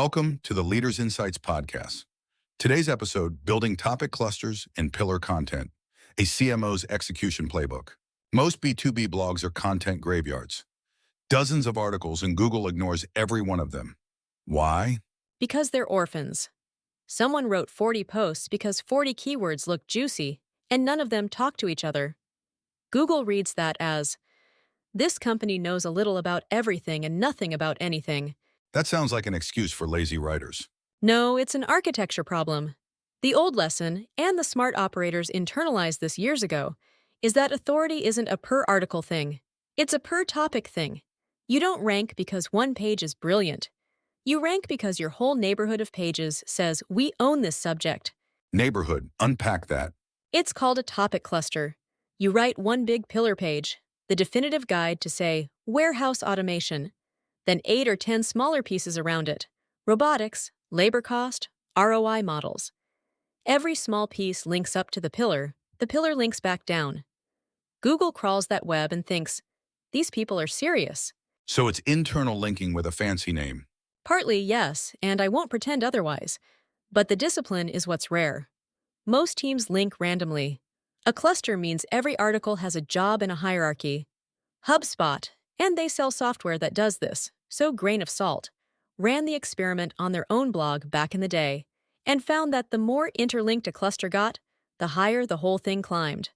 Welcome to the Leaders Insights podcast. Today's episode, Building Topic Clusters and Pillar Content, a CMO's execution playbook. Most B2B blogs are content graveyards. Dozens of articles, and Google ignores every one of them. Why? Because they're orphans. Someone wrote 40 posts because 40 keywords look juicy, and none of them talk to each other. Google reads that as, "This company knows a little about everything and nothing about anything." That sounds like an excuse for lazy writers. No, it's an architecture problem. The old lesson, and the smart operators internalized this years ago, is that authority isn't a per-article thing. It's a per-topic thing. You don't rank because one page is brilliant. You rank because your whole neighborhood of pages says, "We own this subject." Neighborhood, unpack that. It's called a topic cluster. You write one big pillar page, the definitive guide to, say, warehouse automation, then 8 or 10 smaller pieces around it, robotics, labor cost, ROI models. Every small piece links up to the pillar links back down. Google crawls that web and thinks, these people are serious. So it's internal linking with a fancy name. Partly, yes, and I won't pretend otherwise. But the discipline is what's rare. Most teams link randomly. A cluster means every article has a job in a hierarchy. HubSpot, and they sell software that does this, so grain of salt, ran the experiment on their own blog back in the day and found that the more interlinked a cluster got, the higher the whole thing climbed.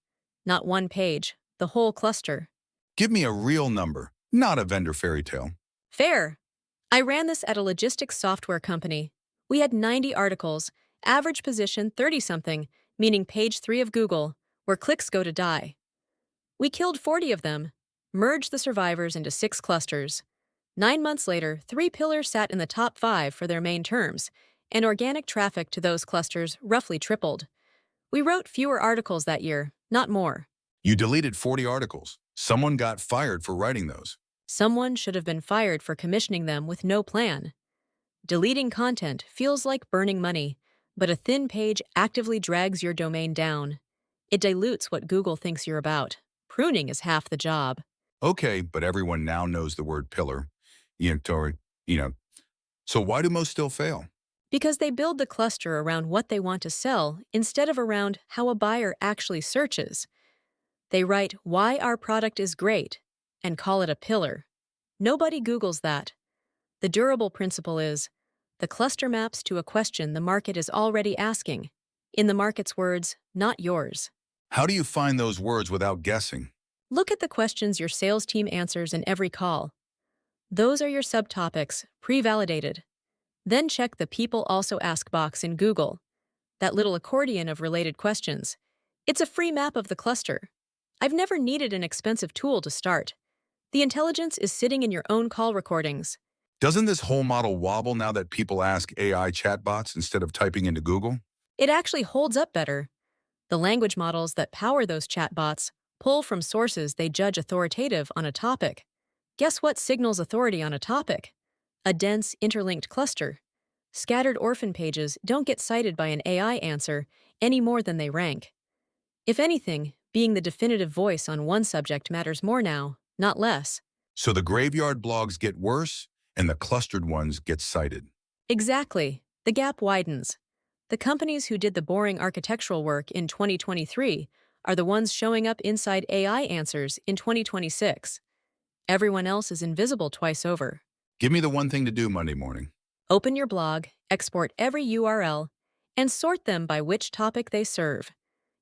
Not one page, the whole cluster. Give me a real number, not a vendor fairy tale. Fair. I ran this at a logistics software company. We had 90 articles, average position 30-something, meaning page 3 of Google, where clicks go to die. We killed 40 of them, merged the survivors into 6 clusters. 9 months later, 3 pillars sat in the top 5 for their main terms, and organic traffic to those clusters roughly tripled. We wrote fewer articles that year, not more. You deleted 40 articles. Someone got fired for writing those. Someone should have been fired for commissioning them with no plan. Deleting content feels like burning money, but a thin page actively drags your domain down. It dilutes what Google thinks you're about. Pruning is half the job. Okay, but everyone now knows the word pillar. So why do most still fail? Because they build the cluster around what they want to sell instead of around how a buyer actually searches. They write, "Why our product is great," and call it a pillar. Nobody Googles that. The durable principle is, the cluster maps to a question the market is already asking. In the market's words, not yours. How do you find those words without guessing? Look at the questions your sales team answers in every call. Those are your subtopics, pre-validated. Then check the People Also Ask box in Google, that little accordion of related questions. It's a free map of the cluster. I've never needed an expensive tool to start. The intelligence is sitting in your own call recordings. Doesn't this whole model wobble now that people ask AI chatbots instead of typing into Google? It actually holds up better. The language models that power those chatbots pull from sources they judge authoritative on a topic. Guess what signals authority on a topic? A dense, interlinked cluster. Scattered orphan pages don't get cited by an AI answer any more than they rank. If anything, being the definitive voice on one subject matters more now, not less. So the graveyard blogs get worse, and the clustered ones get cited. Exactly. The gap widens. The companies who did the boring architectural work in 2023 are the ones showing up inside AI answers in 2026. Everyone else is invisible twice over. Give me the one thing to do Monday morning. Open your blog, export every URL, and sort them by which topic they serve.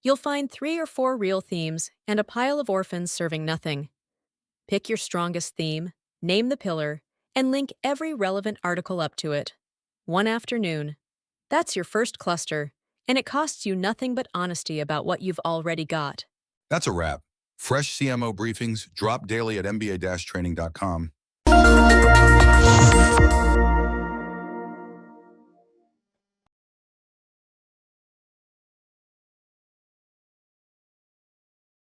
You'll find 3 or 4 real themes and a pile of orphans serving nothing. Pick your strongest theme, name the pillar, and link every relevant article up to it. One afternoon. That's your first cluster, and it costs you nothing but honesty about what you've already got. That's a wrap. Fresh CMO briefings drop daily at mba-training.com.